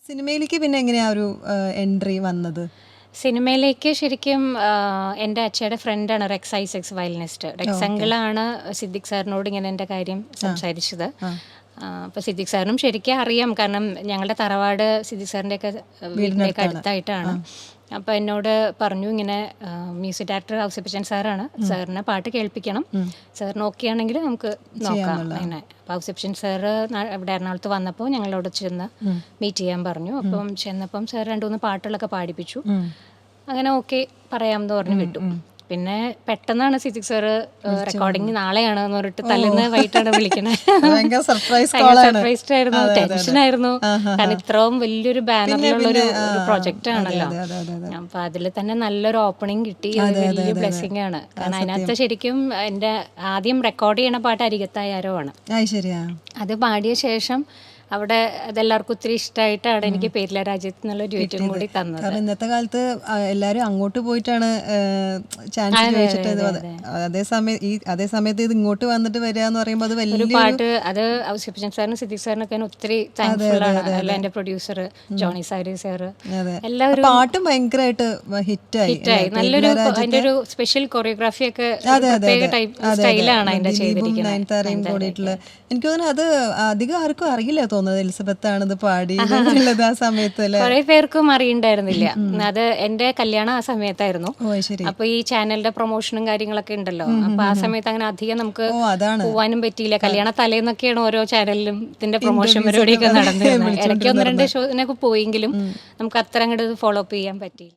സിനിമയിലേക്ക് പിന്നെ എങ്ങനെയാ ഒരു എൻട്രി വന്നത്? സിനിമയിലേക്ക് ശരിക്കും എൻ്റെ അച്ഛയുടെ ഫ്രണ്ടാണ് റെക്സ് ഐസക്സ് വയലിനിസ്റ്റ്. റെക്സ് അങ്കിളാണ് സിദ്ദിഖ് സാറിനോട് ഇങ്ങനെ എൻ്റെ കാര്യം സംസാരിച്ചത്. അപ്പോൾ സിദ്ദിഖ് സാറിനും ശരിക്കും അറിയാം, കാരണം ഞങ്ങളുടെ തറവാട് സിദ്ദിഖ് സാറിൻ്റെയൊക്കെ വീടിൻ്റെയൊക്കെ അടുത്തായിട്ടാണ്. അപ്പോൾ എന്നോട് പറഞ്ഞു ഇങ്ങനെ മ്യൂസിക് ഡയറക്ടർ ഔസേപ്പച്ചൻ സാറാണ്, സാറിനെ പാട്ട് കേൾപ്പിക്കണം, സാറിന് ഓക്കെ ആണെങ്കിൽ നമുക്ക് നോക്കാം അങ്ങനെ. അപ്പോൾ ഔസേപ്പച്ചൻ സാറ് ഇവിടെ എറണാകുളത്ത് വന്നപ്പോൾ ഞങ്ങളോട് ചെന്ന് മീറ്റ് ചെയ്യാൻ പറഞ്ഞു. അപ്പം ചെന്നപ്പം സാർ 2-3 പാട്ടുകളൊക്കെ പാടിപ്പിച്ചു. അങ്ങനെ ഓക്കെ പറയാമെന്ന് പറഞ്ഞു വിട്ടു. പിന്നെ പെട്ടെന്നാണ് സിദ്ദിഖ് സാറ് റെക്കോർഡിങ് നാളെയാണ് എന്ന് പറഞ്ഞിട്ട് തലേന്ന് വൈകിട്ടാണ് വിളിക്കണേ. സർപ്രൈസ്ഡ് ആയിരുന്നു, ടെൻഷനായിരുന്നു. കാരണം ഇത്രയും വലിയൊരു ബാനറിലുള്ള ഒരു പ്രൊജക്റ്റ് ആണല്ലോ. അപ്പൊ അതിൽ തന്നെ നല്ലൊരു ഓപ്പണിങ് കിട്ടി. വലിയ ബ്ലെസ്സിങ് ആണ്. കാരണം അതിനകത്ത് ശരിക്കും എൻ്റെ ആദ്യം റെക്കോർഡ് ചെയ്യണ പാട്ട് അരികത്തായാരോ ആണ്. അത് പാടിയ ശേഷം അവിടെ അതെല്ലാവർക്കും ഒത്തിരി ഇഷ്ടമായിട്ടാണ് എനിക്ക് പേരില രാജ്യത്ത് എന്നുള്ള ഡ്യൂറ്റും കൂടി തന്നത്. കാരണം ഇന്നത്തെ കാലത്ത് എല്ലാവരും അങ്ങോട്ട് പോയിട്ടാണ് ചാൻസ് ചോദിച്ചിട്ട്, അതേ സമയത്ത് ഇത് ഇങ്ങോട്ട് വന്നിട്ട് വരിക എന്ന് പറയുമ്പോൾ അത് വലിയൊരു പാട്ട്. അത് ഔസേപ്പച്ചൻ സാറിനും സിദ്ദിഖ് സാറിനൊക്കെ ഒത്തിരി താങ്ക്ഫുൾ ആണ്. അല്ല എൻ്റെ പ്രൊഡ്യൂസർ ജോണി സാരി സാറ്, എല്ലാവരും പാട്ടും ഭയങ്കരമായിട്ട് ഹിറ്റായി. നല്ലൊരു അതിന്റെ ഒരു സ്പെഷ്യൽ കൊറിയോഗ്രാഫി ഒക്കെ സ്റ്റൈലാണ് അതിന്റെ ചെയ്തിരിക്കുന്നത്. എനിക്ക് തോന്നുന്നു അത് അധികം ആർക്കും അറിയില്ല തോന്നുന്നത് എലിസബത്ത് ആണിത് പാടിയത് ആ സമയത്ത്. കുറെ പേർക്കും അറിയണ്ടായിരുന്നില്ല. അത് എന്റെ കല്യാണം ആ സമയത്തായിരുന്നു. അപ്പൊ ഈ ചാനലിന്റെ പ്രൊമോഷനും കാര്യങ്ങളൊക്കെ ഉണ്ടല്ലോ. അപ്പൊ ആ സമയത്ത് അങ്ങനെ അധികം നമുക്ക് പോവാനും പറ്റിയില്ല. കല്യാണ തലേന്നൊക്കെയാണ് ഓരോ ചാനലിലും ഇതിന്റെ പ്രൊമോഷൻ പരിപാടിയൊക്കെ നടന്നിരുന്നത്. ഇടയ്ക്ക് 1-2 ഷോസിനൊക്കെ പോയെങ്കിലും നമുക്ക് അത്ര അങ്ങോട്ട് ഫോളോ അപ്പ് ചെയ്യാൻ പറ്റിയില്ല.